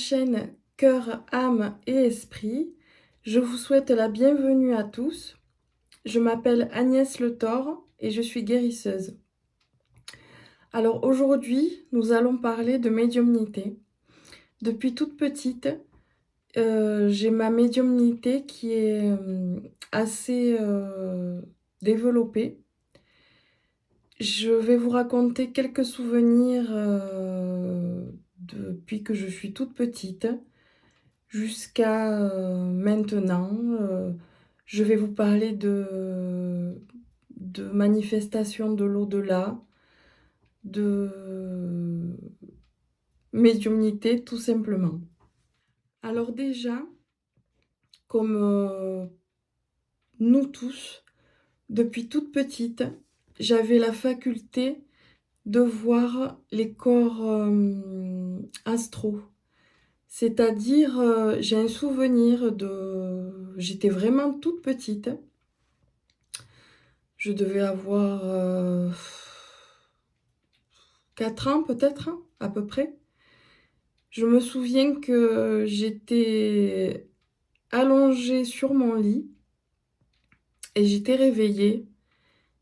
chaîne Cœur, âme et esprit. Je vous souhaite la bienvenue à tous. Je m'appelle Agnès Le Thor et je suis guérisseuse. Alors aujourd'hui, nous allons parler de médiumnité. Depuis toute petite, j'ai ma médiumnité qui est assez développée. Je vais vous raconter quelques souvenirs depuis que je suis toute petite jusqu'à maintenant. Je vais vous parler de manifestations de l'au-delà, de médiumnité tout simplement. Alors déjà, comme nous tous, depuis toute petite, j'avais la faculté de voir les corps astraux. C'est-à-dire, j'ai un souvenir j'étais vraiment toute petite. Je devais avoir 4 ans peut-être, à peu près. Je me souviens que j'étais allongée sur mon lit et j'étais réveillée.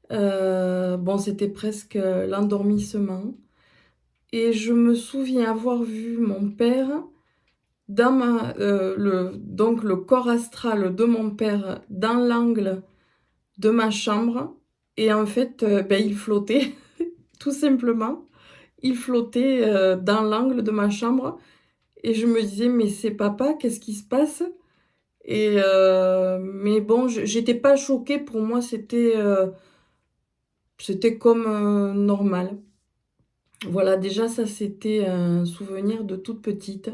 Bon, c'était presque l'endormissement. Et je me souviens avoir vu mon père donc le corps astral de mon père dans l'angle de ma chambre. Et en fait, il flottait, tout simplement. Il flottait dans l'angle de ma chambre. Et je me disais, mais c'est papa, qu'est-ce qui se passe? Mais bon, j'étais pas choquée. Pour moi, c'était comme normal. Voilà, déjà, ça, c'était un souvenir de toute petite.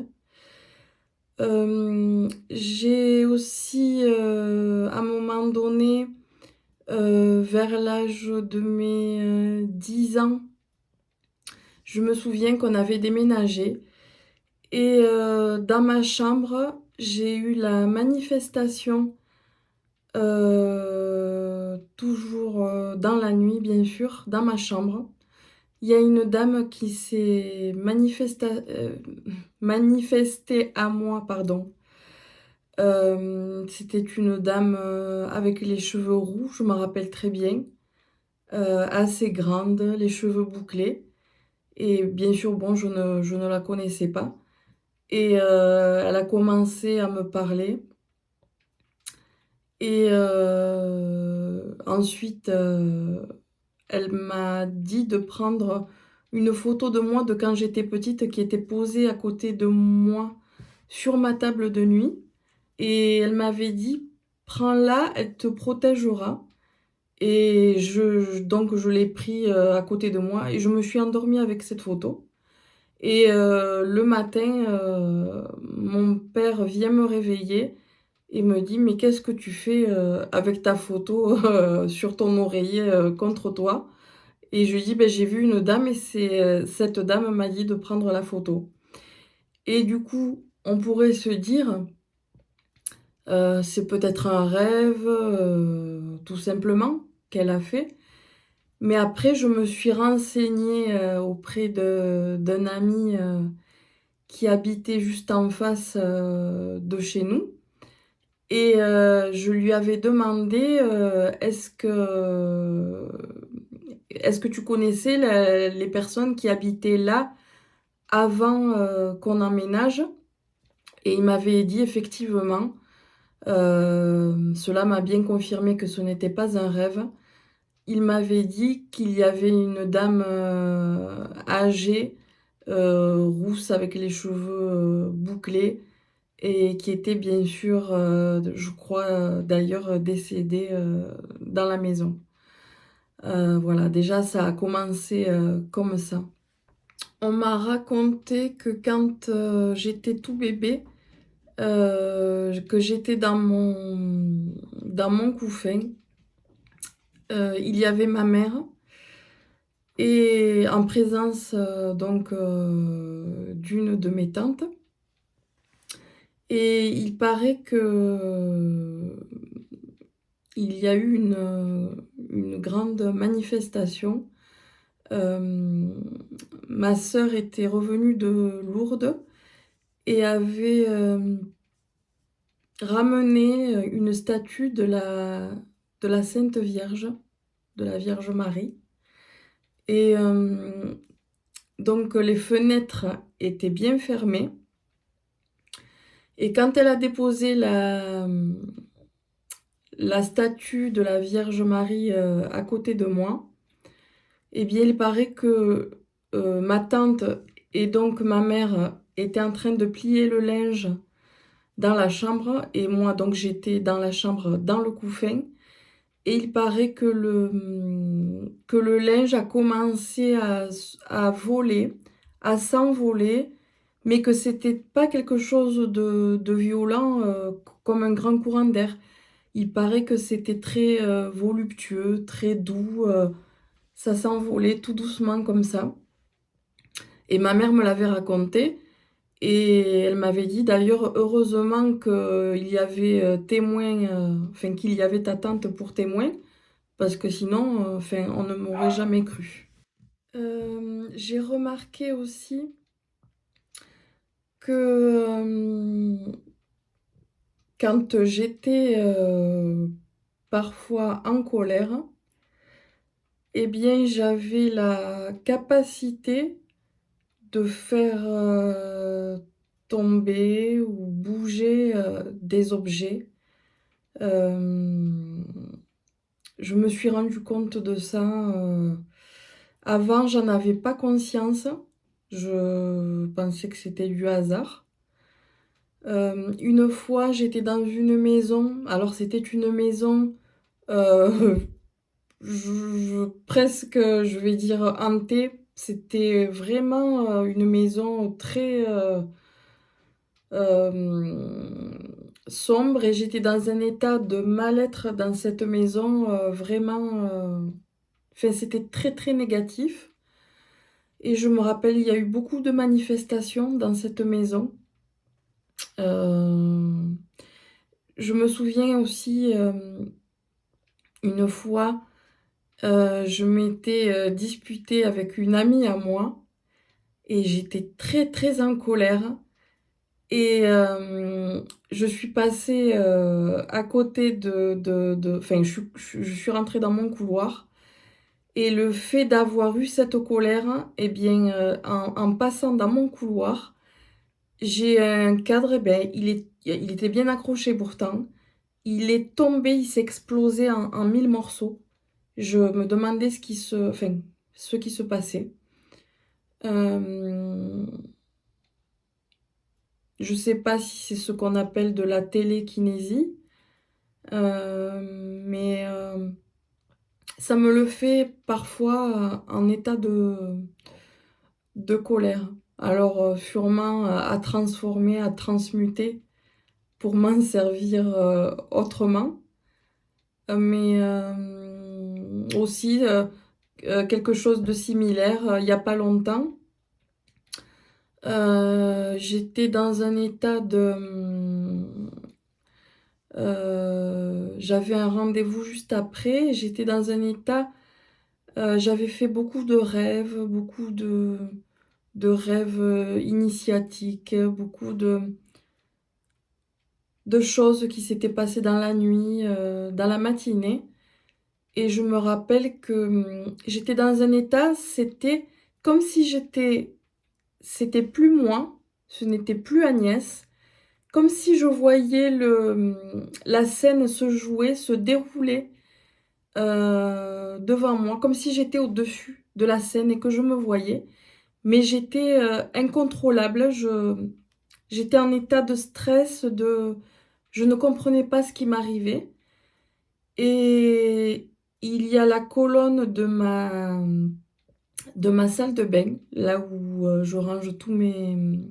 J'ai aussi, à un moment donné, vers l'âge de mes 10 ans, je me souviens qu'on avait déménagé et dans ma chambre, j'ai eu la manifestation, toujours dans la nuit, bien sûr, dans ma chambre. Il y a une dame qui s'est manifestée à moi, pardon. C'était une dame avec les cheveux roux, je me rappelle très bien, assez grande, les cheveux bouclés. Et bien sûr, bon, je ne la connaissais pas. Et elle a commencé à me parler. Et ensuite, elle m'a dit de prendre une photo de moi de quand j'étais petite qui était posée à côté de moi sur ma table de nuit. Et elle m'avait dit: «Prends-la, elle te protégera». Et donc je l'ai pris à côté de moi et je me suis endormie avec cette photo. Et le matin, mon père vient me réveiller et me dit: «Mais qu'est-ce que tu fais, avec ta photo, sur ton oreiller, contre toi?» Et je lui dis: «Beh, j'ai vu une dame et cette dame m'a dit de prendre la photo». Et du coup, on pourrait se dire, c'est peut-être un rêve, tout simplement, qu'elle a fait. Mais après, je me suis renseignée, auprès d'un ami, qui habitait juste en face, de chez nous. Et je lui avais demandé, «Est-ce que tu connaissais les personnes qui habitaient là avant, qu'on emménage?» Et il m'avait dit effectivement, cela m'a bien confirmé que ce n'était pas un rêve. Il m'avait dit qu'il y avait une dame, âgée, rousse avec les cheveux, bouclés et qui était bien sûr, je crois, d'ailleurs, décédée, dans la maison. Voilà, déjà ça a commencé, comme ça. On m'a raconté que quand, j'étais tout bébé, que j'étais dans mon couffin, il y avait ma mère et en présence, donc d'une de mes tantes. Et il paraît que il y a eu une grande manifestation. Ma sœur était revenue de Lourdes et avait, ramené, une statue de la Sainte Vierge, de la Vierge Marie et donc les fenêtres étaient bien fermées et quand elle a déposé la statue de la Vierge Marie, à côté de moi, eh bien, il paraît que, ma tante et donc ma mère étaient en train de plier le linge dans la chambre et moi donc j'étais dans la chambre, dans le couffin et il paraît que le linge a commencé à voler, à s'envoler, mais que c'était pas quelque chose de violent, comme un grand courant d'air. Il paraît que c'était très, voluptueux, très doux, ça s'envolait tout doucement comme ça et ma mère me l'avait raconté et elle m'avait dit d'ailleurs heureusement qu'il y avait, témoin, enfin qu'il y avait ta tante pour témoin parce que sinon, enfin on ne m'aurait jamais cru. J'ai remarqué aussi que, quand j'étais, parfois en colère, eh bien j'avais la capacité de faire, tomber ou bouger, des objets. Hem, je me suis rendu compte de ça, avant j'en avais pas conscience. Je pensais que c'était du hasard. Une fois j'étais dans une maison, alors c'était une maison, heu, je presque, je vais dire hantée. C'était vraiment, une maison très, sombre et j'étais dans un état de mal-être dans cette maison, vraiment, enfin c'était très, très négatif et je me rappelle, il y a eu beaucoup de manifestations dans cette maison. Hem, je me souviens aussi, une fois, je m'étais, disputée avec une amie à moi et j'étais très, très en colère. Et je suis passée, à côté enfin je suis rentrée dans mon couloir et le fait d'avoir eu cette colère et bien, en passant dans mon couloir, j'ai un cadre, et ben, il était bien accroché pourtant. Il est tombé, il s'est explosé en 1000 morceaux. Je me demandais ce qui se passait. Hem Je sais pas si c'est ce qu'on appelle de la télékinésie, mais ça me le fait parfois, en état de colère. Alors, sûrement, à transformer, à transmuter pour m'en servir, autrement. Mais aussi, quelque chose de similaire, il y a pas longtemps, j'étais dans un état de, j'avais un rendez-vous juste après et j'étais dans un état, j'avais fait beaucoup de rêves, beaucoup de rêves, initiatiques, beaucoup de choses qui s'étaient passées dans la nuit, dans la matinée et je me rappelle que, j'étais dans un état, c'était comme si c'était plus moi, ce n'était plus Agnès, comme si je voyais la scène se jouer, se dérouler, devant moi, comme si j'étais au-dessus de la scène et que je me voyais, mais j'étais, incontrôlable. J'étais en état de stress, je ne comprenais pas ce qui m'arrivait et il y a la colonne de ma salle de bain, là où, je range tous mes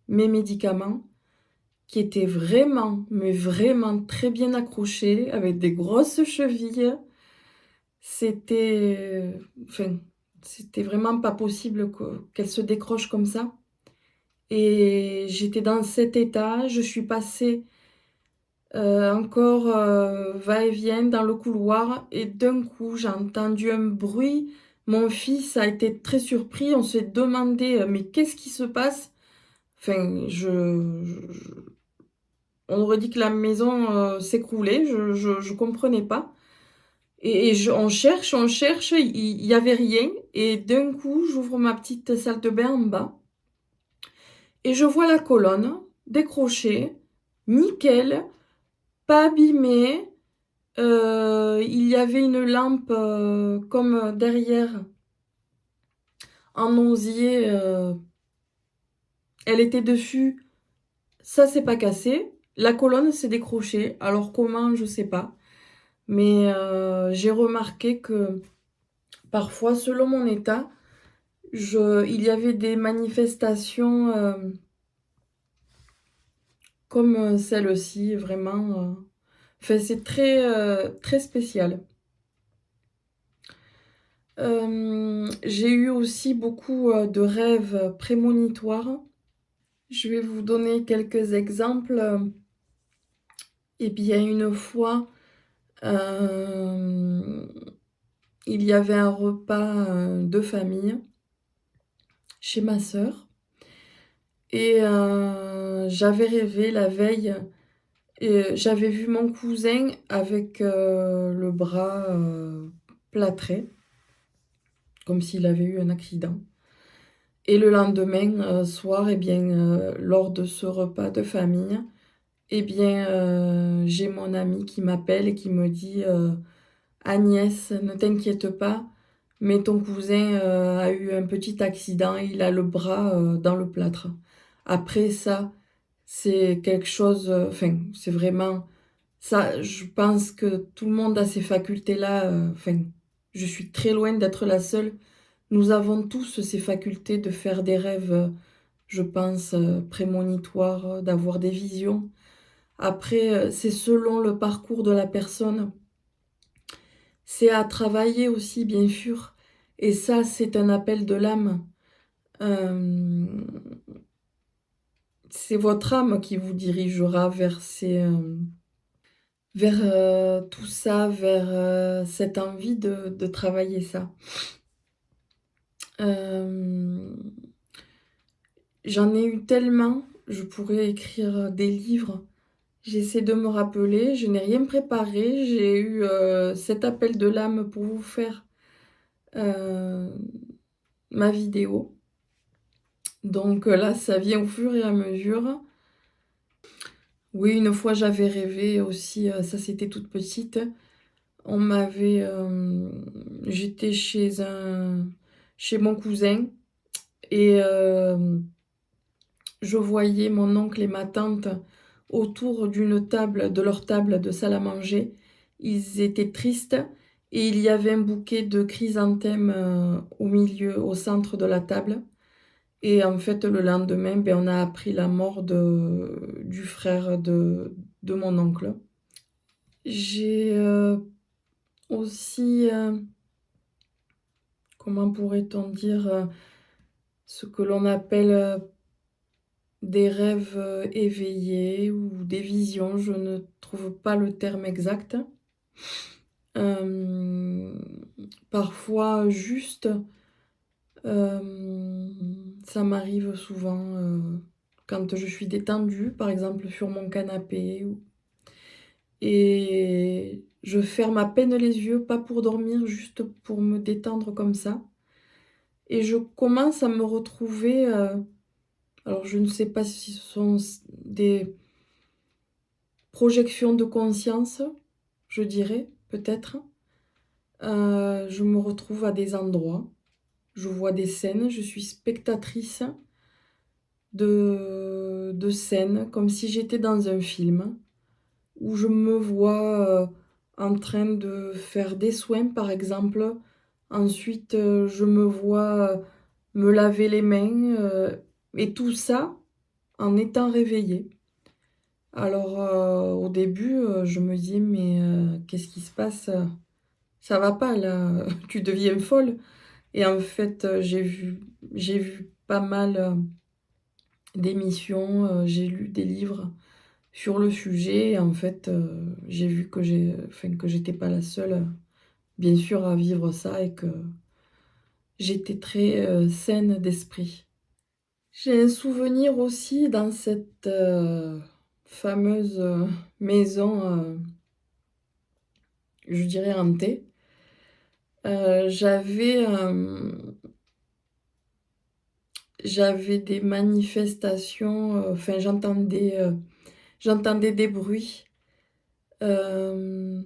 médicaments, qui était vraiment, mais vraiment très bien accrochée, avec des grosses chevilles. C'était, enfin, c'était vraiment pas possible qu'elle se décroche comme ça et j'étais dans cet état. Je suis passée, encore, va-et-vient dans le couloir et d'un coup, j'ai entendu un bruit. Mon fils a été très surpris. On s'est demandé: «Mais qu'est-ce qui se passe?» enfin, on aurait dit que la maison, s'écroulait, je comprenais pas et on cherche, il y avait rien et d'un coup, j'ouvre ma petite salle de bain en bas et je vois la colonne décrochée, nickel, pas abîmée. Il y avait une lampe, comme derrière, en osier, elle était dessus, ça s'est pas cassé. La colonne s'est décrochée, alors comment, je sais pas. Mais j'ai remarqué que parfois, selon mon état, il y avait des manifestations, comme, celle-ci, vraiment, enfin, c'est très, très spécial. J'ai eu aussi beaucoup, de rêves prémonitoires. Je vais vous donner quelques exemples. Eh bien, une fois, hem, il y avait un repas, de famille chez ma sœur et j'avais rêvé la veille et j'avais vu mon cousin avec, le bras, plâtré, comme s'il avait eu un accident et le lendemain, soir et bien, lors de ce repas de famille, eh bien, j'ai mon ami qui m'appelle et qui me dit, «Agnès, ne t'inquiète pas, mais ton cousin, a eu un petit accident, il a le bras, dans le plâtre». Après ça, c'est quelque chose, enfin, c'est vraiment ça, je pense que tout le monde a ces facultés-là, enfin, je suis très loin d'être la seule. Nous avons tous ces facultés de faire des rêves, je pense, prémonitoires, d'avoir des visions. Après, c'est selon le parcours de la personne. C'est à travailler aussi, bien sûr et ça, c'est un appel de l'âme. Hem, c'est votre âme qui vous dirigera vers vers, tout ça, vers, cette envie de travailler ça. Hem, J'en ai eu tellement, je pourrais écrire, des livres. J'essaie de me rappeler, je n'ai rien préparé, j'ai eu, cet appel de l'âme pour vous faire, heu, ma vidéo. Donc là, ça vient au fur et à mesure. Oui, une fois, j'avais rêvé aussi, ça c'était toute petite. On m'avait, j'étais chez mon cousin et je voyais mon oncle et ma tante autour d'une table de leur table de salle à manger. Ils étaient tristes et il y avait un bouquet de chrysanthèmes, au milieu, au centre de la table et en fait, le lendemain, beh, on a appris la mort du frère de mon oncle. J'ai, aussi, comment pourrait-on dire? Ce que l'on appelle, des rêves, éveillés ou des visions, je ne trouve pas le terme exact. Hem, Parfois juste, ça m'arrive souvent, quand je suis détendue, par exemple sur mon canapé ou et je ferme à peine les yeux, pas pour dormir, juste pour me détendre comme ça et je commence à me retrouver, alors je ne sais pas si ce sont des projections de conscience, je dirais, peut-être. Je me retrouve à des endroits, je vois des scènes, je suis spectatrice de scènes, comme si j'étais dans un film, où je me vois, en train de faire des soins, par exemple. Ensuite, je me vois, me laver les mains, et tout ça en étant réveillée. Alors, au début, je me dis: «Mais, qu'est-ce qui se passe? Ça va pas là, tu deviens folle» et en fait, j'ai vu pas mal, d'émissions, j'ai lu des livres sur le sujet et en fait, j'ai vu que j'étais pas la seule, bien sûr, à vivre ça et que j'étais très, saine d'esprit. J'ai un souvenir aussi dans cette, fameuse, maison, je dirais hantée. J'avais, j'avais des manifestations, enfin j'entendais des bruits. Hem,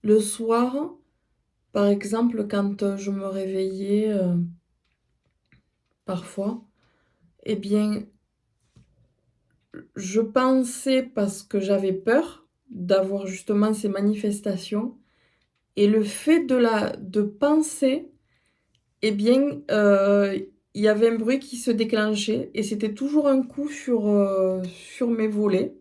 le soir, par exemple, quand, je me réveillais, parfois, eh bien, je pensais parce que j'avais peur d'avoir justement ces manifestations et le fait de penser, eh bien, il y avait un bruit qui se déclenchait et c'était toujours un coup sur mes volets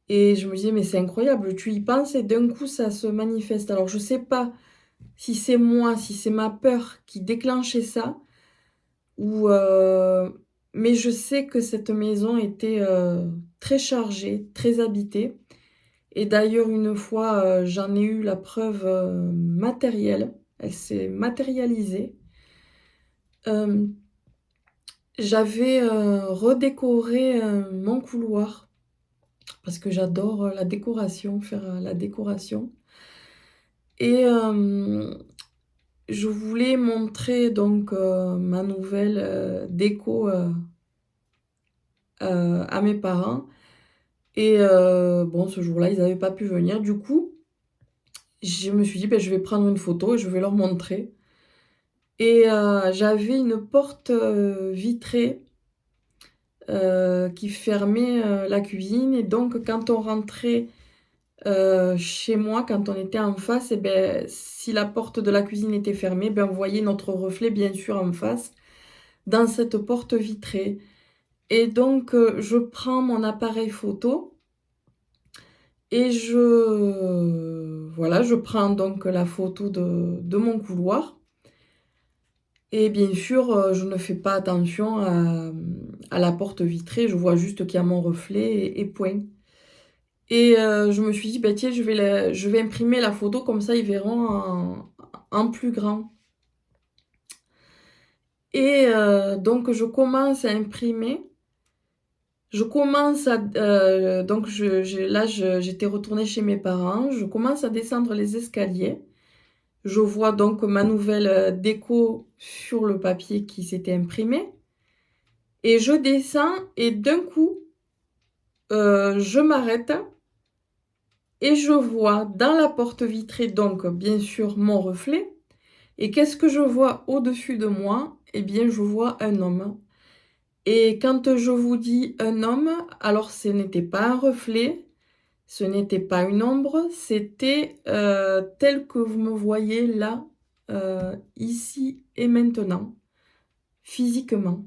et je me disais: «Mais c'est incroyable, tu y penses et d'un coup ça se manifeste». Alors je sais pas si c'est moi, si c'est ma peur qui déclenchait ça ou, mais je sais que cette maison était, très chargée, très habitée et d'ailleurs une fois, j'en ai eu la preuve, matérielle. Elle s'est matérialisée. Hem, j'avais, redécoré, mon couloir parce que j'adore, la décoration, faire, la décoration et je voulais montrer donc, ma nouvelle, déco, à mes parents et bon ce jour-là, ils avaient pas pu venir. Du coup, je me suis dit: «Beh, je vais prendre une photo et je vais leur montrer» et j'avais une porte, vitrée, qui fermait, la cuisine et donc quand on rentrait, chez moi, quand on était en face et beh, si la porte de la cuisine était fermée, ben, on voyait notre reflet bien sûr en face, dans cette porte vitrée et donc je prends mon appareil photo et voilà, je prends donc la photo de mon couloir et bien sûr, je ne fais pas attention à la porte vitrée, je vois juste qu'il y a mon reflet et point et je me suis dit: «Bah, tiens, je vais imprimer la photo comme ça ils verront en plus grand» et donc je commence à imprimer. Je commence à d donc j'étais retournée chez mes parents, je commence à descendre les escaliers. Je vois donc ma nouvelle, déco sur le papier qui s'était imprimé et je descends et d'un coup, je m'arrête et je vois dans la porte vitrée donc bien sûr mon reflet et qu'est-ce que je vois au-dessus de moi? Eh bien je vois un homme et quand je vous dis un homme, alors ce n'était pas un reflet, ce n'était pas une ombre, c'était, tel que vous me voyez là, ici et maintenant, physiquement.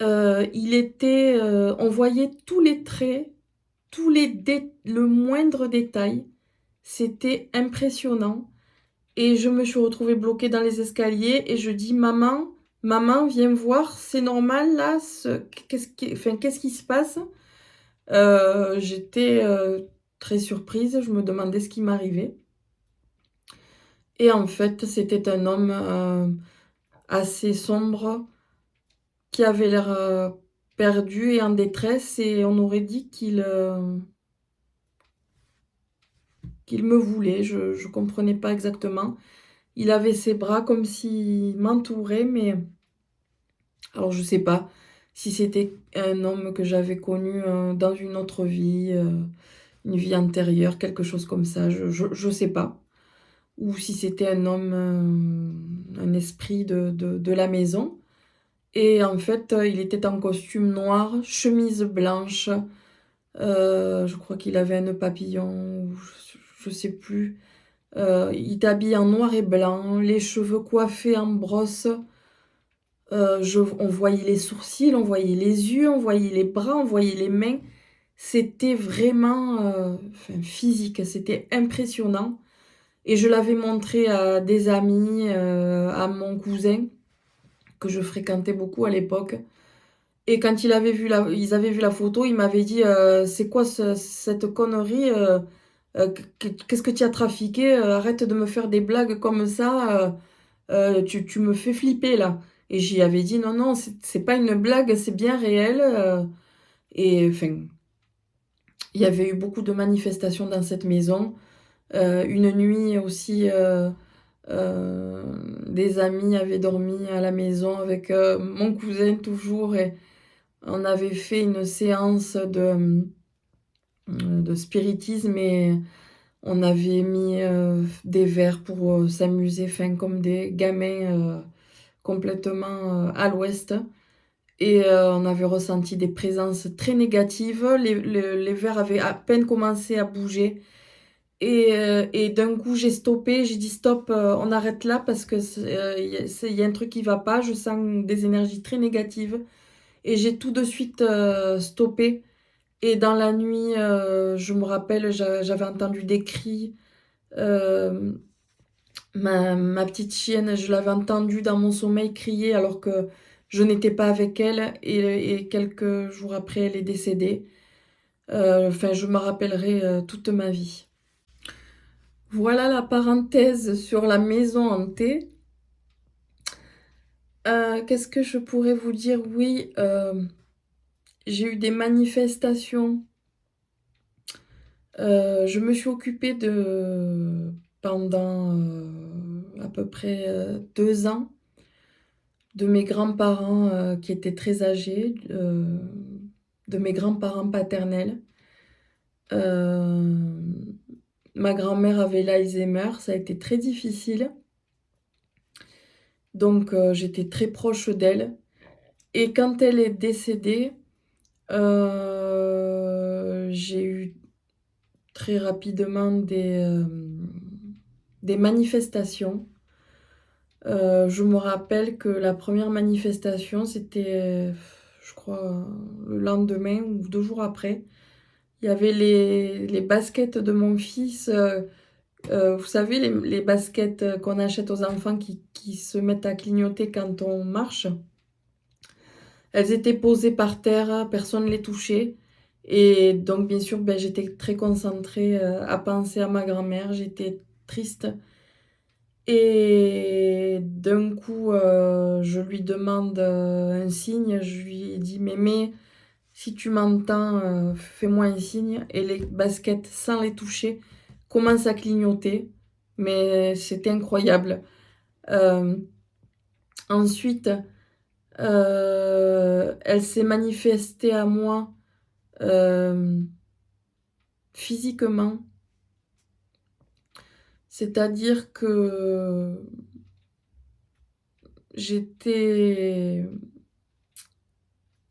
Il était, on voyait tous les traits, tous les le moindre détail. C'était impressionnant et je me suis retrouvée bloquée dans les escaliers et je dis: «Maman, maman, viens voir, c'est normal là, qu'est-ce qui se passe?» J'étais, très surprise, je me demandais ce qui m'arrivait et en fait, c'était un homme, assez sombre qui avait l'air, perdu et en détresse et on aurait dit qu'il me voulait. Je comprenais pas exactement. Il avait ses bras comme s'il m'entourait, mais alors je sais pas si c'était un homme que j'avais connu, dans une autre vie, une vie antérieure, quelque chose comme ça, je sais pas. Ou si c'était un homme, un esprit de la maison et en fait, il était en costume noir, chemise blanche, je crois qu'il avait un nœud papillon ou je sais plus. Il était habillé en noir et blanc, les cheveux coiffés en brosse, on voyait les sourcils, on voyait les yeux, on voyait les bras, on voyait les mains. C'était vraiment, enfin physique, c'était impressionnant et je l'avais montré à des amis, à mon cousin que je fréquentais beaucoup à l'époque et quand ils avaient vu la photo, ils m'avaient dit: «C'est quoi cette connerie, qu'est-ce que tu as trafiqué? Arrête de me faire des blagues comme ça, tu me fais flipper là» et j'y avais dit: «Non, non, c'est pas une blague, c'est bien réel», et enfin, il y avait eu beaucoup de manifestations dans cette maison. Une nuit aussi, des amis avaient dormi à la maison avec, mon cousin toujours, et on avait fait une séance de spiritisme, et on avait mis, des verres pour, s'amuser, enfin comme des gamins, complètement, à l'ouest, et on avait ressenti des présences très négatives. Les verres avaient à peine commencé à bouger, et d'un coup j'ai stoppé, j'ai dit: «Stop, on arrête là parce que il y a un truc qui va pas, je sens des énergies très négatives», et j'ai tout de suite, stoppé. Et dans la nuit, je me rappelle, j'avais entendu des cris, hem, ma petite chienne, je l'avais entendue dans mon sommeil crier alors que je n'étais pas avec elle, et quelques jours après, elle est décédée. Enfin, je me rappellerai, toute ma vie. Voilà la parenthèse sur la maison hantée. Qu'est-ce que je pourrais vous dire? Oui, j'ai eu des manifestations. Je me suis occupée pendant, à peu près, 2 ans, de mes grands-parents, qui étaient très âgés, de mes grands-parents paternels. Hem, Ma grand-mère avait l'Alzheimer, ça a été très difficile, donc j'étais très proche d'elle, et quand elle est décédée, j'ai eu très rapidement des manifestations. Je me rappelle que la première manifestation, c'était, je crois, le lendemain ou 2 jours après. Il y avait les baskets de mon fils, vous savez les baskets, qu'on achète aux enfants qui se mettent à clignoter quand on marche? Elles étaient posées par terre, personne ne les touchait, et donc bien sûr, j'étais très concentrée, à penser à ma grand-mère, j'étais triste. Et d'un coup, je lui demande, un signe, je lui dis: «Mémé, si tu m'entends, fais-moi un signe», et les baskets, sans les toucher, commencent à clignoter, mais c'était incroyable. Hem, Ensuite, elle s'est manifestée à moi, hem, physiquement. C'est-à-dire que j'étais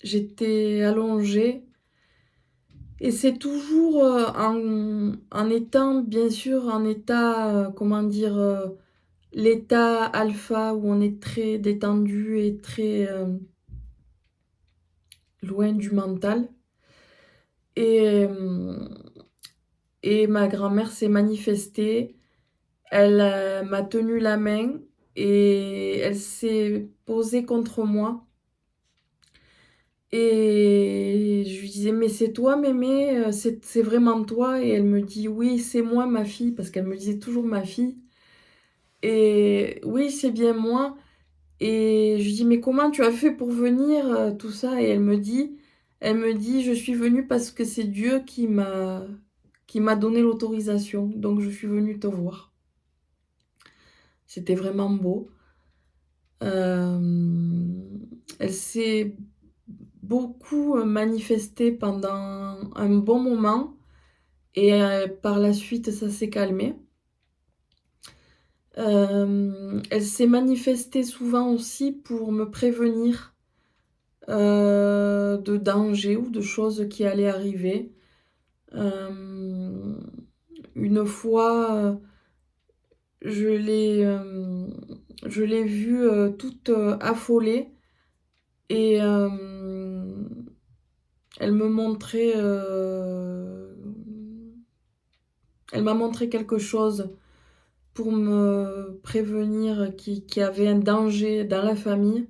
j'étais allongée. Et c'est toujours, en étant bien sûr en état, comment dire? L'état alpha où on est très détendu et très, loin du mental, et ma grand-mère s'est manifestée. Elle, m'a tenu la main et elle s'est posée contre moi, et je lui disais: «Mais c'est toi mémé, c'est vraiment toi?» Et elle me dit: «Oui, c'est moi ma fille», parce qu'elle me disait toujours ma fille. Et oui, c'est bien moi, et je lui dis: «Mais comment tu as fait pour venir?» Tout ça, et elle me dit: «Je suis venue parce que c'est Dieu qui m'a donné l'autorisation, donc je suis venue te voir». C'était vraiment beau. Elle s'est beaucoup, manifestée pendant un bon moment, et par la suite ça s'est calmé. Elle s'est manifestée souvent aussi pour me prévenir, de dangers ou de choses qui allaient arriver. Hem, une fois, je l'ai vue, toute, affolée, et elle me montrait, elle m'a montré quelque chose pour me prévenir qu'il y avait un danger dans la famille,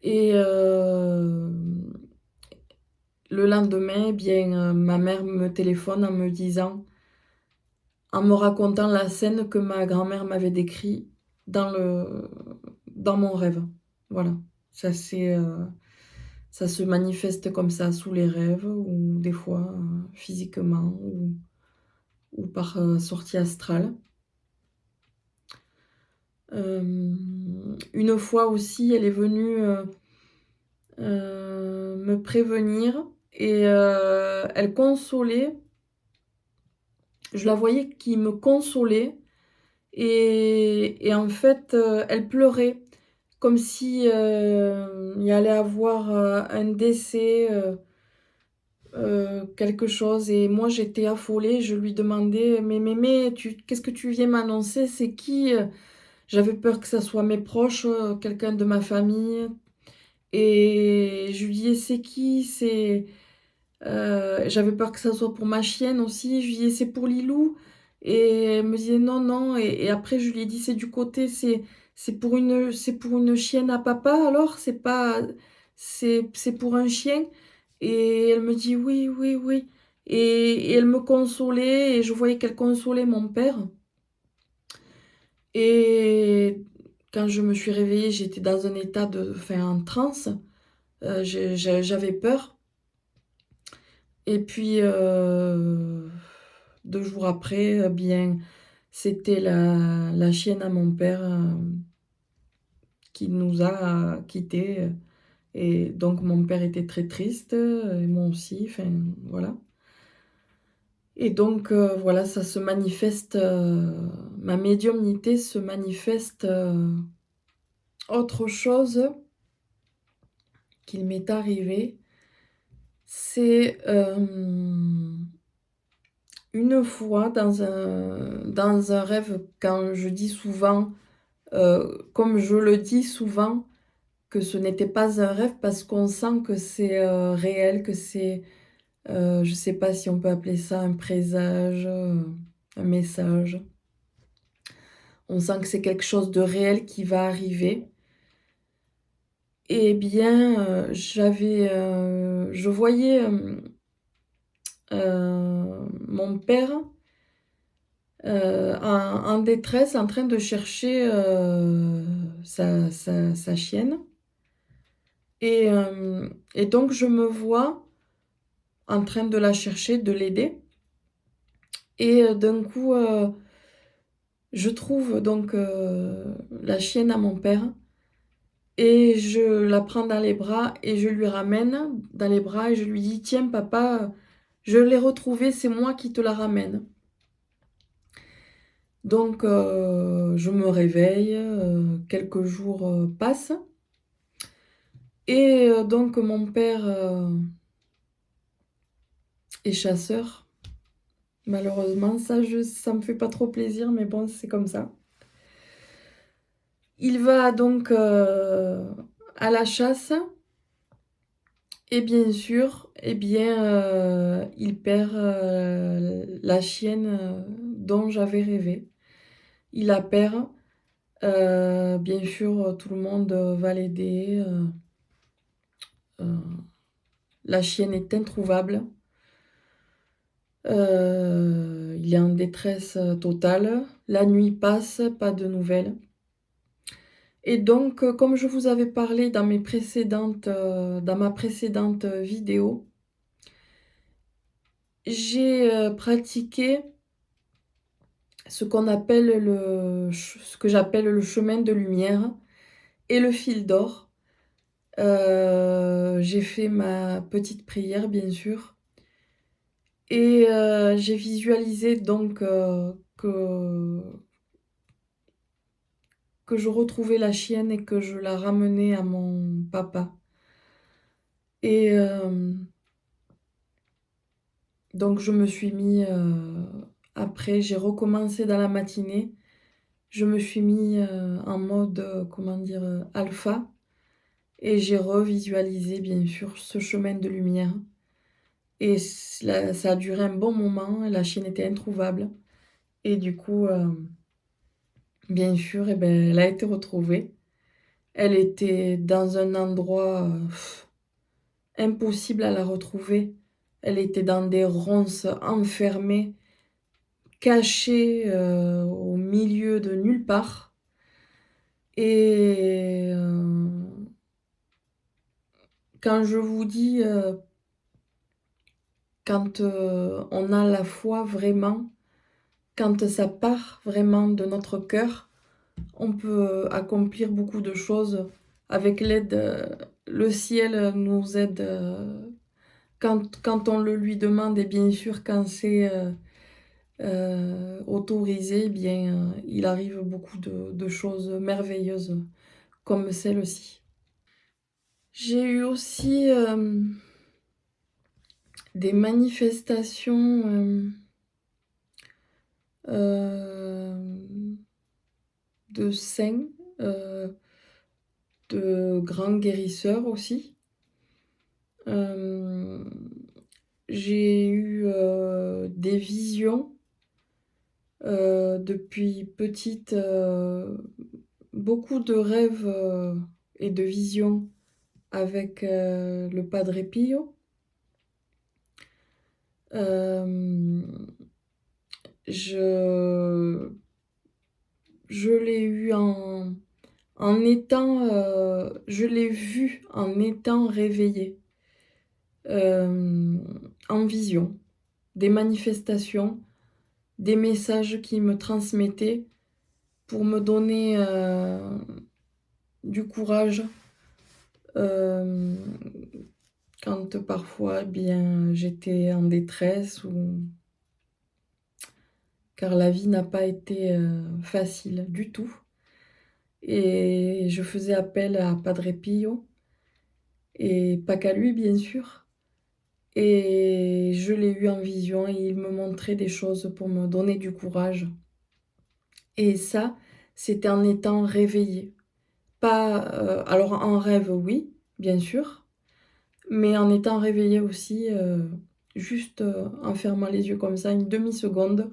et le lendemain, eh bien, ma mère me téléphone en me racontant la scène que ma grand-mère m'avait décrit dans le dans mon rêve. Voilà, ça c'est, ça se manifeste comme ça sous les rêves ou des fois, physiquement ou par, sortie astrale. Une fois aussi, elle est venue, me prévenir et elle consolait. Je la voyais qui me consolait et en fait, elle pleurait comme si, il y allait avoir, un décès, quelque chose et moi j'étais affolée. Je lui demandais: «Mais mémé, tu qu'est-ce que tu viens m'annoncer? C'est qui?» J'avais peur que ça soit mes proches, quelqu'un de ma famille et je lui disais: «C'est qui? C'est» j'avais peur que ça soit pour ma chienne aussi. Je lui disais: «C'est pour Lilou» et elle me disait: «Non, non» et après je lui ai dit: «C'est du côté, c'est pour une chienne à papa alors? C'est pas c'est pour un chien?» et elle me dit: «Oui, oui, oui» et elle me consolait et je voyais qu'elle consolait mon père et quand je me suis réveillée, j'étais dans un état de enfin, en transe, j'avais peur et puis, 2 jours après, bien, c'était la chienne à mon père, qui nous a quittés, et donc mon père était très triste, et moi aussi, enfin, voilà et donc voilà, ça se manifeste, ma médiumnité se manifeste, autre chose qu'il m'est arrivé, c'est, une fois dans un rêve, quand je dis souvent, comme je le dis souvent, que ce n'était pas un rêve parce qu'on sent que c'est, réel, que c'est, je sais pas si on peut appeler ça un présage, un message. On sent que c'est quelque chose de réel qui va arriver. Eh bien, je voyais, mon père, en détresse, en train de chercher, sa chienne et donc je me vois en train de la chercher, de l'aider et d'un coup, je trouve donc, la chienne à mon père et je la prends dans les bras et je lui ramène dans les bras et je lui dis: «Tiens papa, je l'ai retrouvée, c'est moi qui te la ramène». Donc je me réveille, quelques jours, passent et donc mon père, est chasseur. Malheureusement, ça me fait pas trop plaisir, mais bon, c'est comme ça. Il va donc, à la chasse et bien sûr, eh bien, il perd, la chienne, dont j'avais rêvé. Il la perd, bien sûr, tout le monde, va l'aider, heu, la chienne est introuvable. Il est en détresse, totale. La nuit passe, pas de nouvelles. Et donc, comme je vous avais parlé dans ma précédente, vidéo, j'ai, pratiqué ce que j'appelle le chemin de lumière et le fil d'or. J'ai fait ma petite prière, bien sûr et j'ai visualisé donc, que je retrouvais la chienne et que je la ramenais à mon papa et donc je me suis mis, après j'ai recommencé dans la matinée, je me suis mis, en mode, comment dire? Alpha et j'ai revisualisé bien sûr ce chemin de lumière et ça a duré un bon moment et la chienne était introuvable et du coup, bien sûr et beh, elle a été retrouvée. Elle était dans un endroit, impossible à la retrouver. Elle était dans des ronces enfermées, cachée, au milieu de nulle part et quand je vous dis, quand, on a la foi vraiment, quand ça part vraiment de notre cœur, on peut accomplir beaucoup de choses avec l'aide, le ciel nous aide, quand on le lui demande et bien sûr quand c'est, autorisé, eh bien, il arrive beaucoup de choses merveilleuses comme celle-ci. J'ai eu aussi, des manifestations, hem, de saints, heu, de grands guérisseurs aussi. Hem, j'ai eu, des visions, depuis petite, beaucoup de rêves, et de visions avec, le Padre Pio. Hem, je je l'ai eu en étant, je l'ai vu en étant réveillée, en vision, des manifestations, des messages qu'il me transmettait pour me donner, du courage, hem, quand parfois, eh bien, j'étais en détresse ou car la vie n'a pas été, facile du tout et je faisais appel à Padre Pio et pas qu'à lui bien sûr et je l'ai eu en vision et il me montrait des choses pour me donner du courage et ça, c'était en étant réveillée. Pas, alors en rêve oui, bien sûr, mais en étant réveillée aussi, juste, en fermant les yeux comme ça une demi-seconde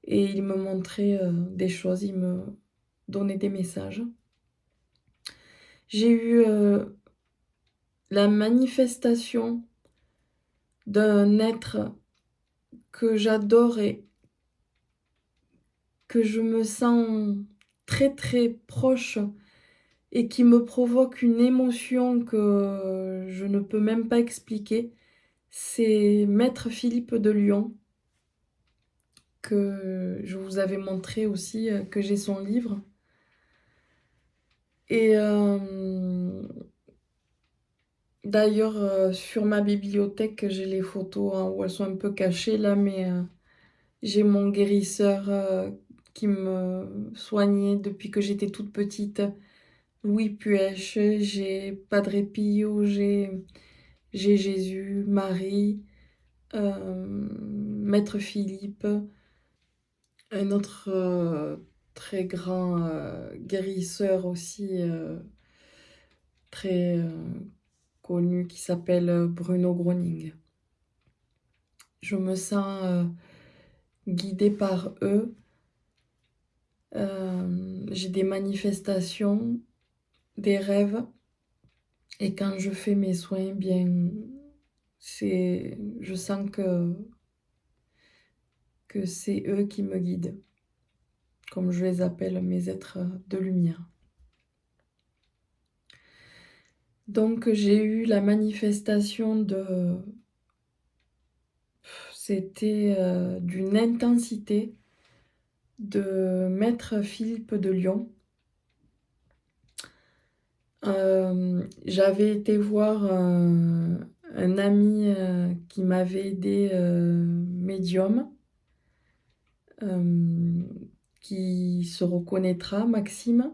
et il me montrait, des choses, il me donnait des messages. J'ai eu, la manifestation d'un être que j'adore et que je me sens très, très proche et qui me provoque une émotion que je ne peux même pas expliquer. C'est Maître Philippe de Lyon, que je vous avais montré aussi, que j'ai son livre et d'ailleurs, sur ma bibliothèque, j'ai les photos en haut, elles sont un peu cachées là, mais j'ai mon guérisseur, qui me soignait depuis que j'étais toute petite, Louis Puech, j'ai Padre Pio, j'ai Jésus, Marie, Maître Philippe, un autre, très grand, guérisseur aussi, très, connu qui s'appelle, Bruno Groening. Je me sens, guidée par eux. J'ai des manifestations, des rêves et quand je fais mes soins, bien, je sens que c'est eux qui me guident, comme je les appelle, mes êtres, de lumière. Donc j'ai eu la manifestation c'était, d'une intensité de Maître Philippe de Lyon. J'avais été voir un ami, qui m'avait aidé médium, hem, qui se reconnaîtra, Maxime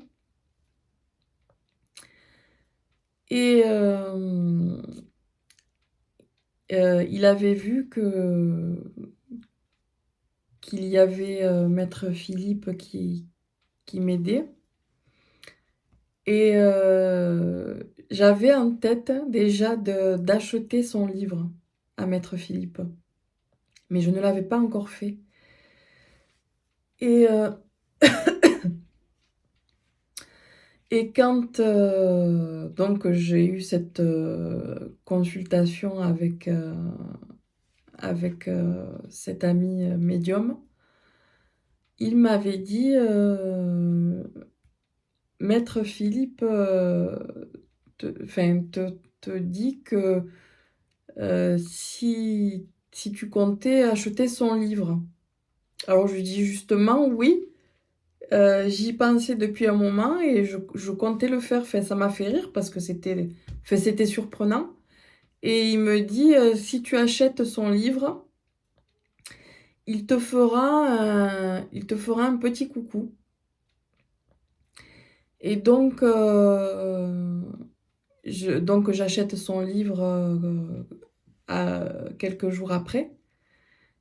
et il avait vu qu'il y avait, Maître Philippe qui m'aidait et j'avais en tête déjà d'acheter son livre à Maître Philippe, mais je ne l'avais pas encore fait et quand, donc j'ai eu cette, consultation avec, cet ami, médium, il m'avait dit, maître Philippe, te dit que, si tu comptais acheter son livre. Alors je lui dis: «Justement oui, j'y pensais depuis un moment et je comptais le faire». Enfin, ça m'a fait rire parce que c'était surprenant et il me dit: «Si tu achètes son livre, il te fera un petit coucou». Et donc j'achète son livre, quelques jours après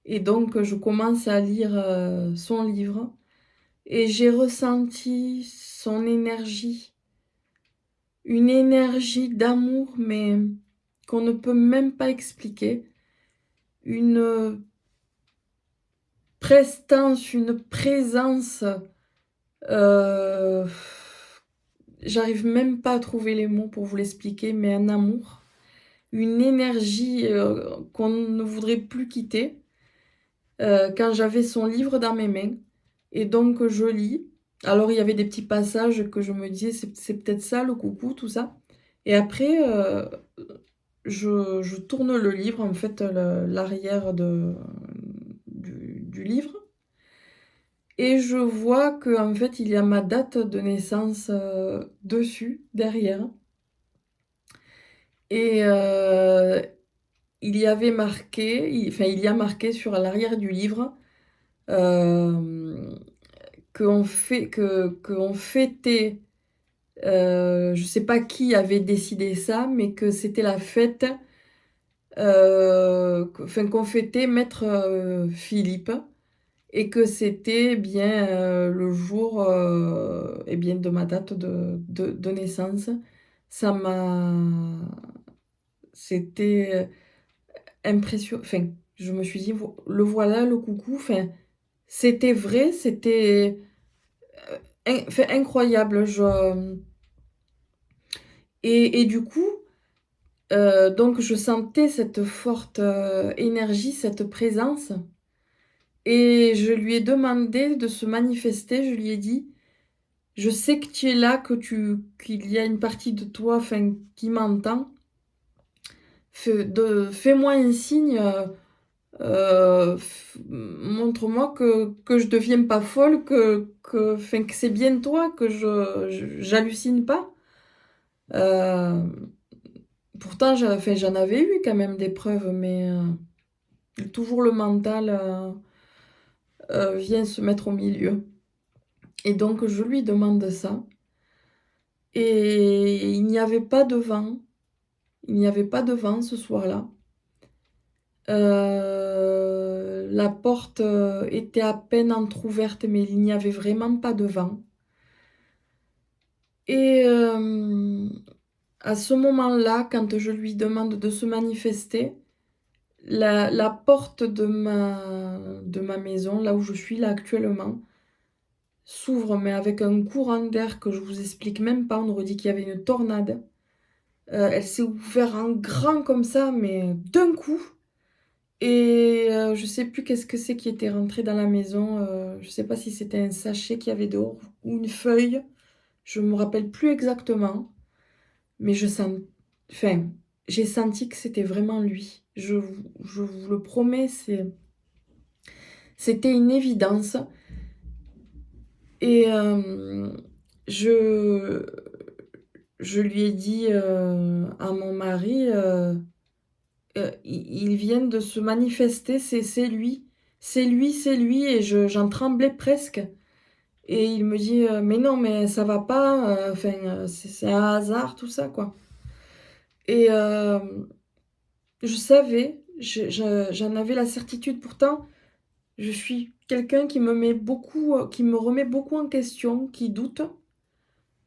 et donc je commence à lire, son livre et j'ai ressenti son énergie, une énergie d'amour, mais qu'on ne peut même pas expliquer. Une prestance, une présence, heu, j'arrive même pas à trouver les mots pour vous l'expliquer, mais un amour, une énergie, qu'on ne voudrait plus quitter, quand j'avais son livre dans mes mains et donc je lis. Alors il y avait des petits passages que je me disais: «C'est peut-être ça le coucou», tout ça et après, je tourne le livre, en fait, l'arrière du livre et je vois qu'en fait, il y a ma date de naissance, dessus, derrière et il y avait marqué, il y a marqué sur l'arrière du livre, hem, qu'on fêtait, je sais pas qui avait décidé ça, mais que c'était la fête, qu'on fêtait maître, Philippe et que c'était bien, le jour, et bien de ma date de naissance. Ça m'a C'était, je me suis dit: Le voilà le coucou». Enfin, c'était vrai, c'était, incroyable. Et du coup, donc je sentais cette forte, énergie, cette présence et je lui ai demandé de se manifester. Je lui ai dit: «Je sais que tu es là, qu'il y a une partie de toi, qui m'entend. Fais-moi un signe, f montre-moi que je devienne pas folle, que c'est bien toi, que j'hallucine pas». Hem, Pourtant j'en avais eu quand même des preuves, mais toujours le mental, vient se mettre au milieu et donc je lui demande ça et il n'y avait pas de vent. Il n'y avait pas de vent ce soir-là. La porte, était à peine entrouverte, mais il n'y avait vraiment pas de vent et à ce moment-là, quand je lui demande de se manifester, la porte de ma maison, là où je suis là actuellement, s'ouvre, mais avec un courant d'air que je vous explique même pas. On aurait dit qu'il y avait une tornade. Elle s'est ouverte en grand comme ça, mais d'un coup et je sais plus qu'est-ce que c'est qui était rentré dans la maison, je sais pas si c'était un sachet qu'il y avait dehors ou une feuille. Je me rappelle plus exactement, mais enfin, j'ai senti que c'était vraiment lui. Je vous le promets, c'était une évidence et je je lui ai dit, à mon mari, «Ils viennent de se manifester, c'est lui, c'est lui, c'est lui» et j'en tremblais presque et il me dit: «Mais non, mais ça va pas, c'est un hasard tout ça, quoi» et je savais, j'en avais la certitude. Pourtant, je suis quelqu'un qui me remet beaucoup en question, qui doute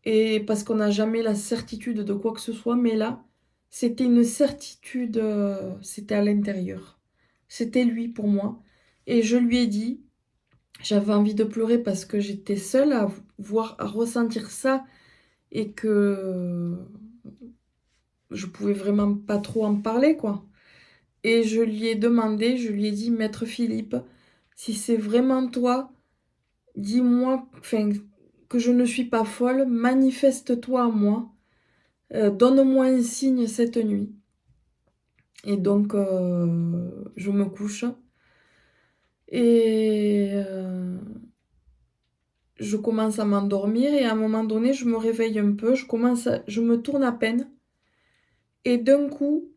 et parce qu'on n'a jamais la certitude de quoi que ce soit, mais là, c'était une certitude, c'était à l'intérieur. C'était lui pour moi et je lui ai dit, j'avais envie de pleurer parce que j'étais seule à ressentir ça et que je pouvais vraiment pas trop en parler, quoi et je lui ai dit: «Maître Philippe, si c'est vraiment toi, dis-moi, que je ne suis pas folle, manifeste-toi à moi, donne-moi un signe cette nuit. Et donc, je me couche et je commence à m'endormir et à un moment donné, je me réveille un peu, je me tourne à peine et d'un coup,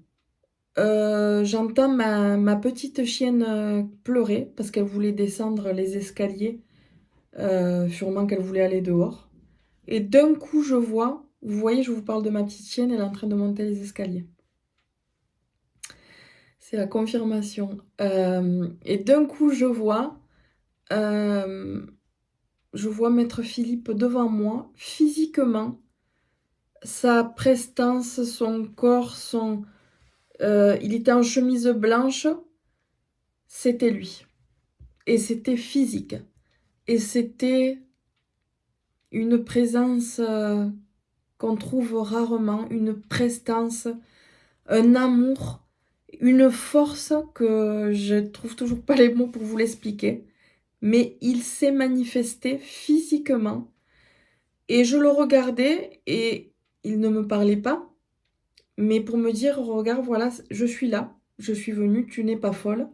j'entends ma petite chienne, pleurer parce qu'elle voulait descendre les escaliers, sûrement qu'elle voulait aller dehors et d'un coup, je vois, vous voyez, je vous parle de ma petite chienne, elle est en train de monter les escaliers. C'est la confirmation, et d'un coup, hem, je vois maître Philippe devant moi, physiquement, sa prestance, son corps, il était en chemise blanche, c'était lui et c'était physique et c'était une présence, qu'on trouve rarement, une prestance, un amour, une force que je trouve toujours pas les mots pour vous l'expliquer, mais il s'est manifesté physiquement et je le regardais et il ne me parlait pas, mais pour me dire: «Regarde, voilà, je suis là, je suis venu, tu n'es pas folle»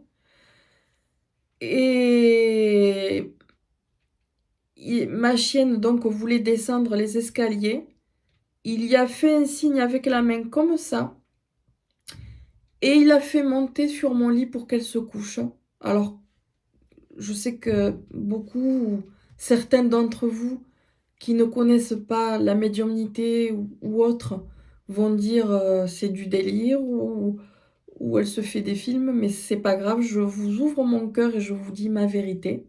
et ma chienne donc voulait descendre les escaliers. Il y a fait un signe avec la main comme ça et il a fait monter sur mon lit pour qu'elle se couche. Alors, je sais que certains d'entre vous qui ne connaissent pas la médiumnité ou autre vont dire, c'est du délire ou elle se fait des films, mais c'est pas grave, je vous ouvre mon cœur et je vous dis ma vérité.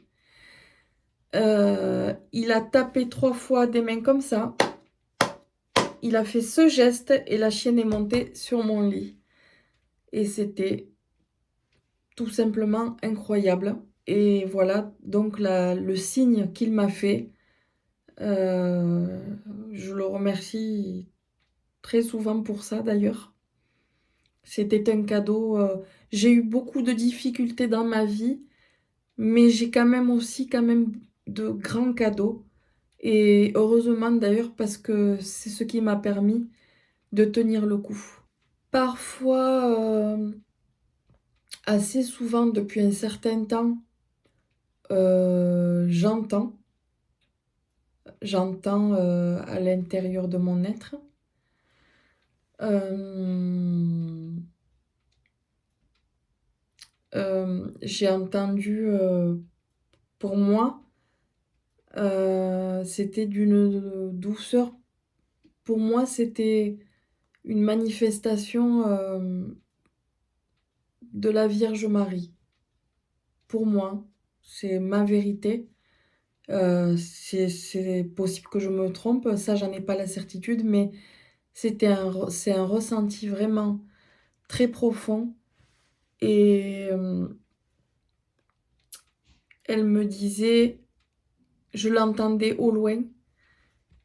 Il a tapé 3 fois des mains comme ça. Il a fait ce geste et la chienne est montée sur mon lit et c'était tout simplement incroyable et voilà donc le signe qu'il m'a fait, heu, je le remercie très souvent pour ça d'ailleurs. C'était un cadeau, j'ai eu beaucoup de difficultés dans ma vie, mais j'ai quand même de grands cadeaux et heureusement d'ailleurs parce que c'est ce qui m'a permis de tenir le coup. Parfois, assez souvent depuis un certain temps, j'entends à l'intérieur de mon être. Hem, j'ai entendu, pour moi, c'était d'une douceur. Pour moi, c'était une manifestation, de la Vierge Marie. Pour moi, c'est ma vérité. C'est possible que je me trompe, ça j'en ai pas la certitude, mais c'est un ressenti vraiment très profond et elle me disait je l'entendais au loin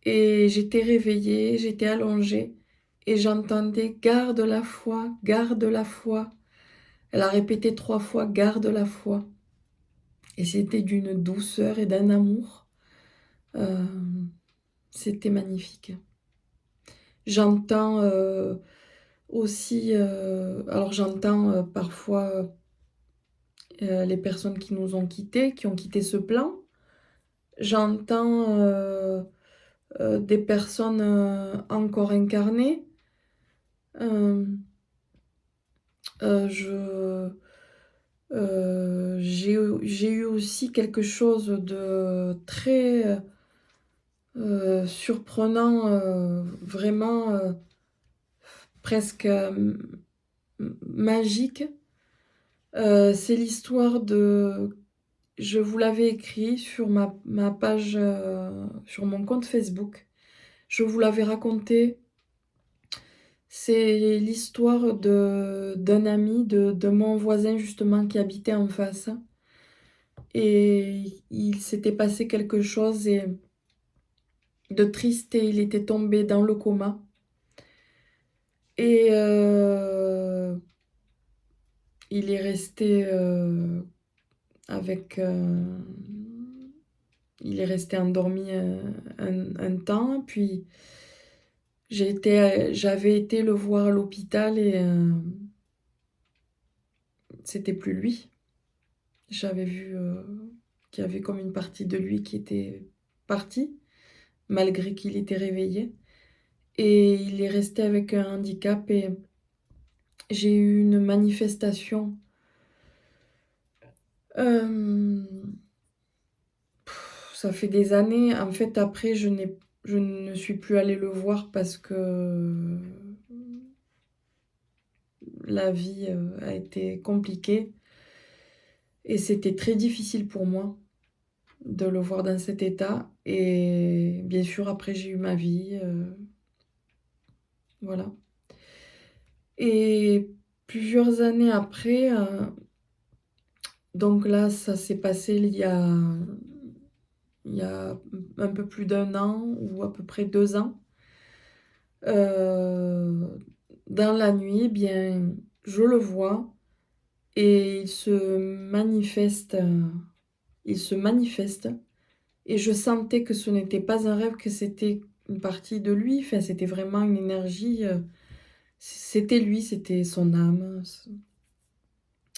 et j'étais réveillée, j'étais allongée et j'entendais: «Garde la foi, garde la foi». Elle a répété 3 fois: «Garde la foi» et c'était d'une douceur et d'un amour, hem, c'était magnifique. J'entends, aussi, alors j'entends, parfois, les personnes qui nous ont quittés, qui ont quitté ce plan. J'entends, des personnes, encore incarnées. Hem, je j'ai eu aussi quelque chose de très, surprenant, vraiment, presque, magique. C'est l'histoire de je vous l'avais écrit sur ma page, sur mon compte Facebook. Je vous l'avais raconté. C'est l'histoire d'un ami de mon voisin justement qui habitait en face et il s'était passé quelque chose et de triste et il était tombé dans le coma et il est resté, avec, il est resté endormi, un temps, puis j'avais été le voir à l'hôpital et c'était plus lui. J'avais vu, qu'il y avait comme une partie de lui qui était partie, malgré qu'il était réveillé et il est resté avec un handicap et j'ai eu une manifestation, hem, ça fait des années. En fait, après, je ne suis plus allée le voir parce que la vie, a été compliquée et c'était très difficile pour moi de le voir dans cet état et bien sûr, après, j'ai eu ma vie, voilà et plusieurs années après, donc là, ça s'est passé il y a un peu plus d'un an ou à peu près 2 ans. Heu, dans la nuit, eh bien, je le vois et il se manifeste et je sentais que ce n'était pas un rêve, que c'était une partie de lui, enfin, c'était vraiment une énergie, c'était lui, c'était son âme,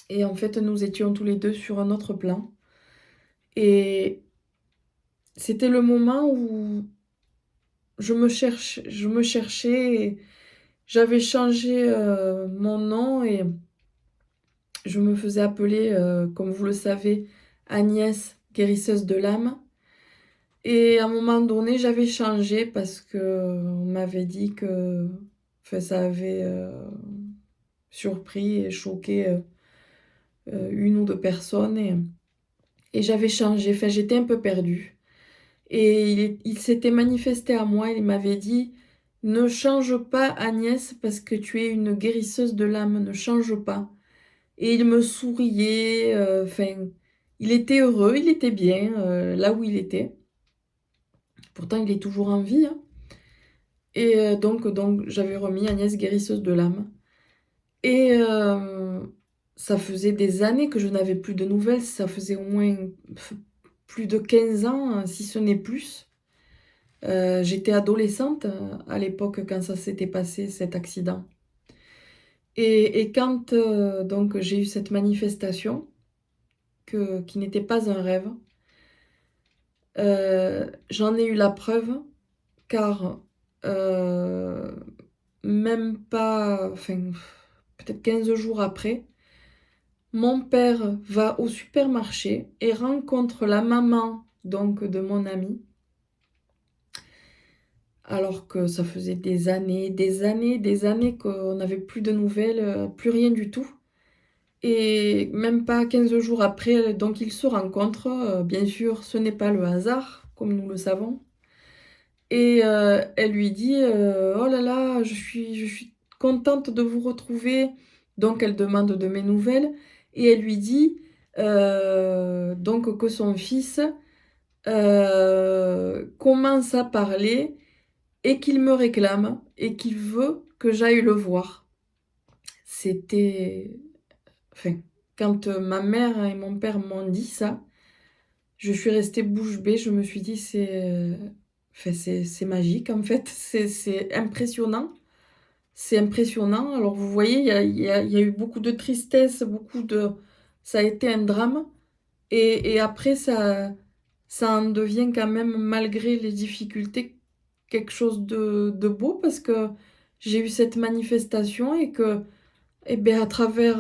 et en fait, nous étions tous les 2 sur un autre plan et c'était le moment où je me cherchais et j'avais changé, mon nom et je me faisais appeler, comme vous le savez, Agnès guérisseuse de l'âme et à un moment donné, j'avais changé parce qu'on m'avait dit que enfin, ça avait, surpris et choqué, une ou 2 personnes et j'avais changé, enfin, j'étais un peu perdue et il s'était manifesté à moi, il m'avait dit: «Ne change pas Agnès parce que tu es une guérisseuse de l'âme, ne change pas». Et il me souriait, enfin, il était heureux, il était bien, là où il était. Pourtant il est toujours en vie, hein et donc j'avais remis Agnès guérisseuse de l'âme et ça faisait des années que je n'avais plus de nouvelles, ça faisait au moins plus de 15 ans, si ce n'est plus. J'étais adolescente, à l'époque quand ça s'était passé, cet accident et quand, donc j'ai eu cette manifestation qui n'était pas un rêve. J'en ai eu la preuve car, heu, même pas enfin, peut-être 15 jours après, mon père va au supermarché et rencontre la maman donc de mon ami, alors que ça faisait des années, des années, des années qu'on n'avait plus de nouvelles, plus rien du tout et même pas 15 jours après, donc ils se rencontrent, bien sûr, ce n'est pas le hasard, comme nous le savons. Et elle lui dit, «Oh là là, je suis contente de vous retrouver». Donc elle demande de mes nouvelles et elle lui dit, donc que son fils, commence à parler et qu'il me réclame et qu'il veut que j'aille le voir. C'était enfin, quand, ma mère et mon père m'ont dit ça, je suis restée bouche bée, je me suis dit: enfin, c'est magique, en fait, c'est impressionnant. C'est impressionnant. Alors vous voyez, il y a eu beaucoup de tristesse, beaucoup de ça a été un drame et après ça en devient quand même, malgré les difficultés, quelque chose de beau parce que j'ai eu cette manifestation et que et beh, à travers,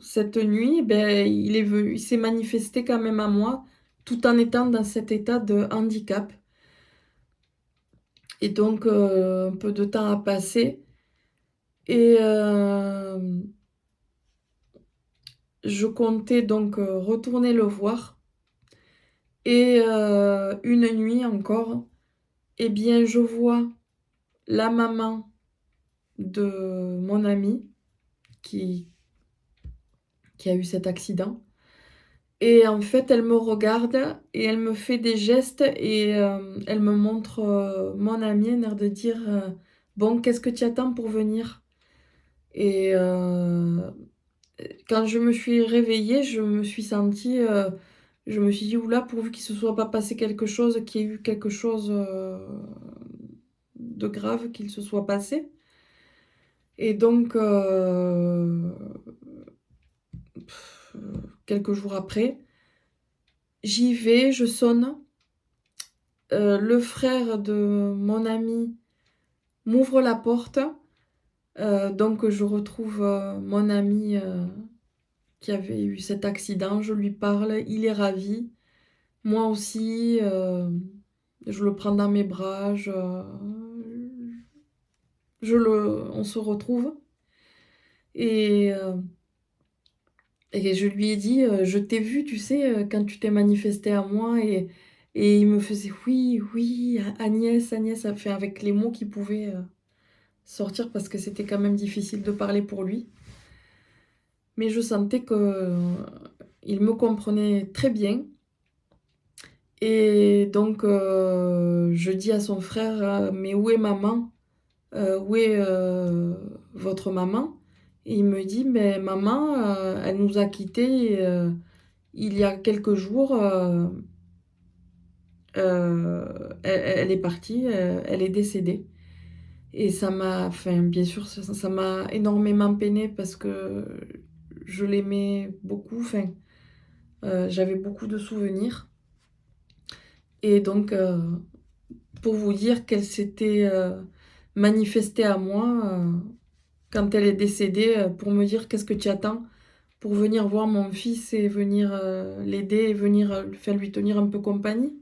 cette nuit, beh, il s'est manifesté quand même à moi, tout en étant dans cet état de handicap et donc un peu de temps a passé et je comptais donc, retourner le voir et une nuit encore, eh bien, je vois la maman de mon ami qui qui a eu cet accident. Et en fait, elle me regarde et elle me fait des gestes et elle me montre, mon ami, un air de dire, «Bon, qu'est-ce que tu attends pour venir?» et quand je me suis réveillée, je me suis sentie, Je me suis dit: «Ouh là, pourvu qu'il se soit pas passé quelque chose, qu'il y ait eu quelque chose, de grave qu'il se soit passé» et donc quelques jours après, j'y vais, je sonne, le frère de mon ami m'ouvre la porte, donc je retrouve, mon ami, qui avait eu cet accident. Je lui parle, il est ravi, moi aussi, je le prends dans mes bras, on se retrouve et je lui ai dit, «Je t'ai vu, tu sais, quand tu t'es manifestée à moi» et il me faisait: «Oui, oui, Agnès, Agnès», enfin avec les mots qui pouvaient, sortir parce que c'était quand même difficile de parler pour lui. Mais je sentais que, il me comprenait très bien et donc je dis à son frère: «Mais où est maman? Où est, votre maman?» et il me dit: «Beh, maman, elle nous a quittés, il y a quelques jours, elle est partie, elle est décédée» et ça m'a enfin, bien sûr, ça m'a énormément peinée parce que je l'aimais beaucoup, enfin, j'avais beaucoup de souvenirs et donc pour vous dire qu'elle s'était, manifestée à moi, quand elle est décédée, pour me dire: «Qu'est-ce que tu attends pour venir voir mon fils et venir, l'aider et venir, enfin lui tenir un peu compagnie?»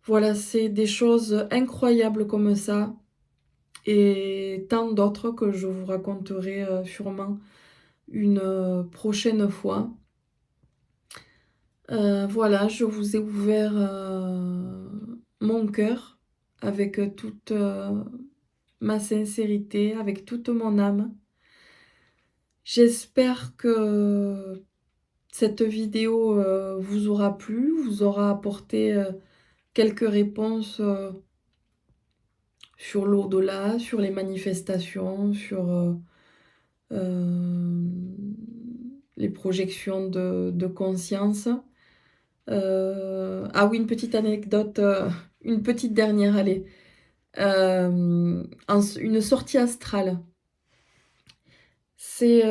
Voilà, c'est des choses incroyables comme ça et tant d'autres que je vous raconterai, sûrement une, prochaine fois. Voilà, je vous ai ouvert, mon cœur avec, toute, ma sincérité, avec toute mon âme. J'espère que cette vidéo, vous aura plu, vous aura apporté, quelques réponses, sur l'au-delà, sur les manifestations, sur, hem, les projections de conscience. Ah oui, une petite anecdote, une petite dernière, allez. Une sortie astrale. C'est,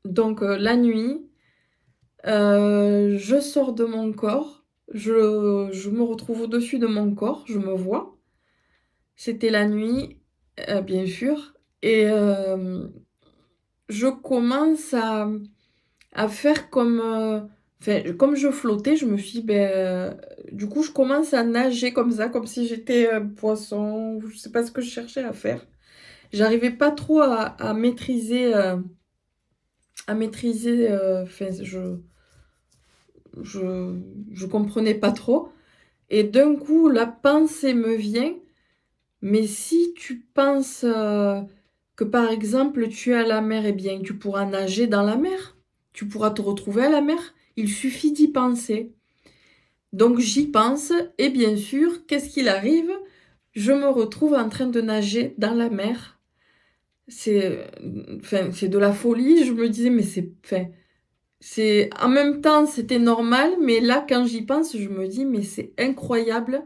donc la nuit, je sors de mon corps, je me retrouve au-dessus de mon corps, je me vois. C'était la nuit, bien sûr et je commence à faire comme, enfin, comme je flottais, je me suis dit: «Beh, du coup, je commence à nager comme ça, comme si j'étais un poisson» ou je sais pas ce que je cherchais à faire. J'arrivais pas trop à maîtriser, enfin, je je comprenais pas trop et d'un coup, la pensée me vient: «Mais si tu penses, que, par exemple, tu es à la mer, eh bien, tu pourras nager dans la mer. Tu pourras te retrouver à la mer. Il suffit d'y penser». Donc j'y pense et bien sûr, qu'est-ce qu'il arrive? Je me retrouve en train de nager dans la mer. C'est, enfin, c'est de la folie. Je me disais: «Mais c'est» enfin, c'est en même temps, c'était normal, mais là, quand j'y pense, je me dis: «Mais c'est incroyable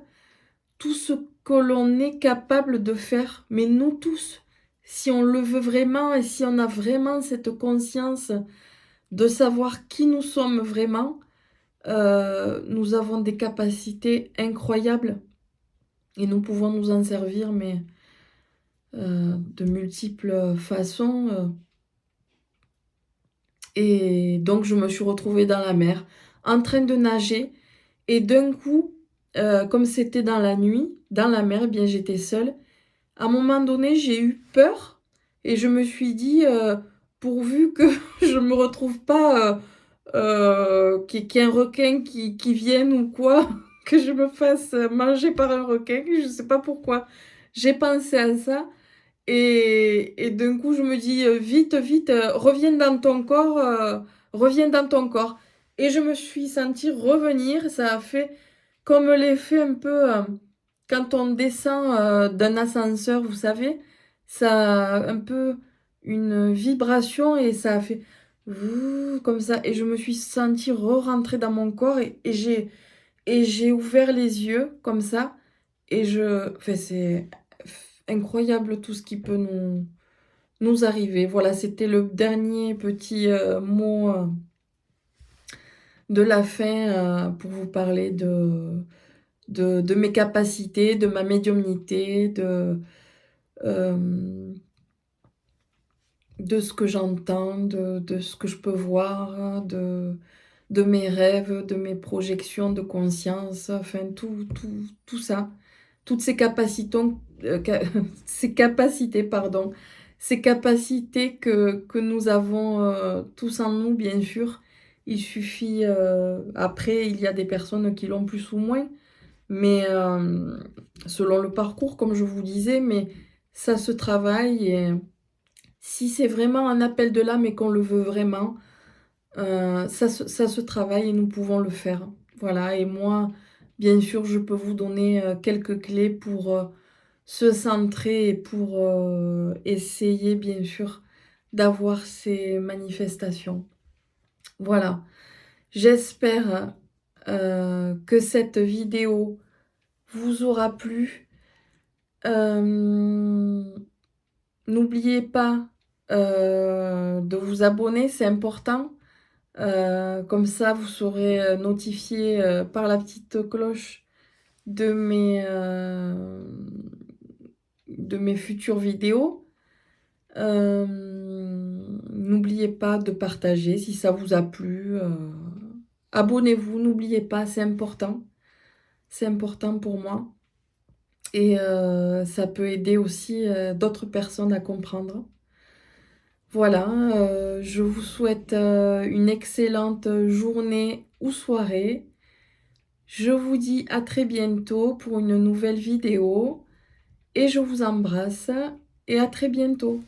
tout ce que l'on est capable de faire». Mais nous tous, si on le veut vraiment et si on a vraiment cette conscience de savoir qui nous sommes vraiment, nous avons des capacités incroyables et nous pouvons nous en servir, mais de multiples façons, et donc je me suis retrouvée dans la mer, en train de nager et d'un coup, comme c'était dans la nuit, dans la mer, eh bien, j'étais seule. À un moment donné, j'ai eu peur et je me suis dit, «Pourvu que je me retrouve pas, qu'il y ait un requin qui vienne ou quoi, que je me fasse, manger par un requin». Je sais pas pourquoi j'ai pensé à ça et d'un coup, je me dis: «Vite, vite, reviens dans ton corps, reviens dans ton corps» et je me suis sentie revenir. Ça a fait comme l'effet un peu, quand on descend, d'un ascenseur, vous savez? Ça a un peu une vibration et ça a fait Vouh, comme ça et je me suis sentie re-rentrer dans mon corps et j'ai ouvert les yeux comme ça et enfin, c'est incroyable tout ce qui peut nous arriver. Voilà, c'était le dernier petit, mot, de la fin, pour vous parler de mes capacités, de ma médiumnité, hem, de ce que j'entends, de ce que je peux voir, de mes rêves, de mes projections de conscience, enfin tout ça. Toutes ces capacitons ca ces capacités, pardon, ces capacités que nous avons, tous en nous, bien sûr. Il suffit, après il y a des personnes qui l'ont plus ou moins, mais selon le parcours, comme je vous disais, mais ça se travaille et si c'est vraiment un appel de l'âme et qu'on le veut vraiment, ça se travaille et nous pouvons le faire. Voilà et moi, bien sûr, je peux vous donner, quelques clés pour, se centrer et pour, essayer, bien sûr, d'avoir ces manifestations. Voilà. J'espère, que cette vidéo vous aura plu. Hem, N'oubliez pas, de vous abonner, c'est important. Comme ça, vous serez, notifiés, par la petite cloche de mes futures vidéos. N'oubliez pas de partager si ça vous a plu, abonnez-vous, n'oubliez pas, c'est important. C'est important pour moi et ça peut aider aussi, d'autres personnes à comprendre. Voilà, je vous souhaite, une excellente journée ou soirée. Je vous dis à très bientôt pour une nouvelle vidéo et je vous embrasse et à très bientôt.